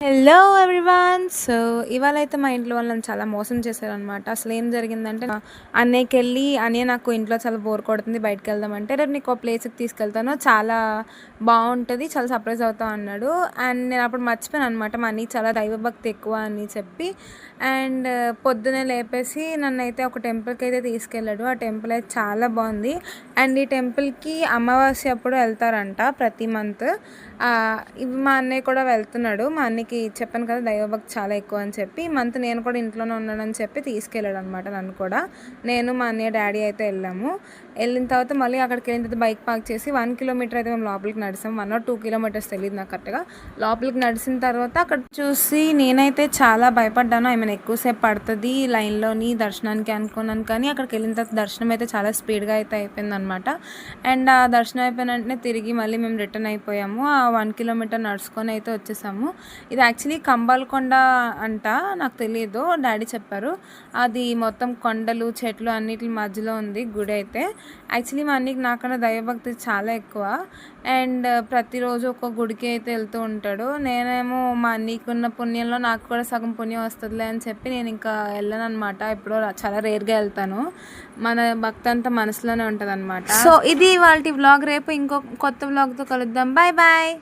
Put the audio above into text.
Hello everyone. So ఇవాళ అయితే మా ఇంట్లో వాళ్ళు నన్ను చాలా మోసం చేశారనమాట. అసలు ఏం జరిగిందంటే అన్నయ్యకెళ్ళి అన్నయ్య నాకు ఇంట్లో చాలా బోర్ కొడుతుంది బయటకు వెళ్దామంటే, రేపు నీకు ఒక ప్లేస్కి తీసుకెళ్తాను, చాలా బాగుంటుంది, చాలా సర్ప్రైజ్ అవుతావు అన్నాడు. అండ్ నేను అప్పుడు మర్చిపోయాను అనమాట, మా అన్నయ్య చాలా దైవభక్తి ఎక్కువ అని చెప్పి. అండ్ పొద్దునే లేపేసి నన్ను అయితే ఒక టెంపుల్కి అయితే తీసుకెళ్ళాడు. ఆ టెంపుల్ అయితే చాలా బాగుంది. అండ్ ఈ టెంపుల్కి అమావాస్య అప్పుడు వెళ్తారంట ప్రతి మంత్. ఇవి మా అన్నయ్య కూడా వెళ్తున్నాడు. మా అన్నయ్యకి చెప్పాను కదా దైవభక్తి చాలా ఎక్కువ అని చెప్పి, ఈ మంత్ నేను కూడా ఇంట్లోనే ఉన్నానని చెప్పి తీసుకెళ్ళాడు అనమాట నన్ను కూడా. నేను మా అన్నయ్య డాడీ అయితే వెళ్ళాము. వెళ్ళిన తర్వాత మళ్ళీ అక్కడికి వెళ్ళిన తర్వాత బైక్ పార్క్ చేసి 1 కిలోమీటర్ అయితే మేము లోపలికి నడిచాం. 1 or 2 కిలోమీటర్స్ తెలియదు నాకు కరెక్ట్గా. లోపలికి నడిచిన తర్వాత అక్కడ చూసి నేనైతే చాలా భయపడ్డాను. ఏమైనా ఎక్కువసేపు పడుతుంది లైన్లోని దర్శనానికి అనుకున్నాను, కానీ అక్కడికి వెళ్ళిన తర్వాత దర్శనం అయితే చాలా స్పీడ్గా అయితే అయిపోయింది అనమాట. అండ్ ఆ దర్శనం అయిపోయిన వెంటనే తిరిగి మళ్ళీ మేము రిటర్న్ అయిపోయాము. ఆ 1 కిలోమీటర్ నడుచుకొని అయితే వచ్చేసాము. ఇది యాక్చువల్లీ కంబాలకొండ అంట, నాకు తెలియదు, డాడీ చెప్పారు. అది మొత్తం కొండలు చెట్లు అన్నిటి మధ్యలో ఉంది గుడి అయితే. యాక్చువల్లీ మా అన్నయ్యకి నాకన్నా దైవభక్తి చాలా ఎక్కువ. అండ్ ప్రతిరోజు ఒక్కొక్క గుడికి అయితే వెళ్తూ ఉంటాడు. నేనేమో మా అన్నయ్యకి ఉన్న పుణ్యంలో నాకు కూడా సగం పుణ్యం వస్తుందిలే అని చెప్పి నేను ఇంకా వెళ్ళను అనమాట. ఎప్పుడో చాలా రేర్గా వెళ్తాను. మన భక్తి అంతా మనసులోనే ఉంటుంది అనమాట. సో ఇది వాళ్ళ వ్లాగ్. రేపు ఇంకో కొత్త వ్లాగ్తో కలుద్దాం. Bye bye.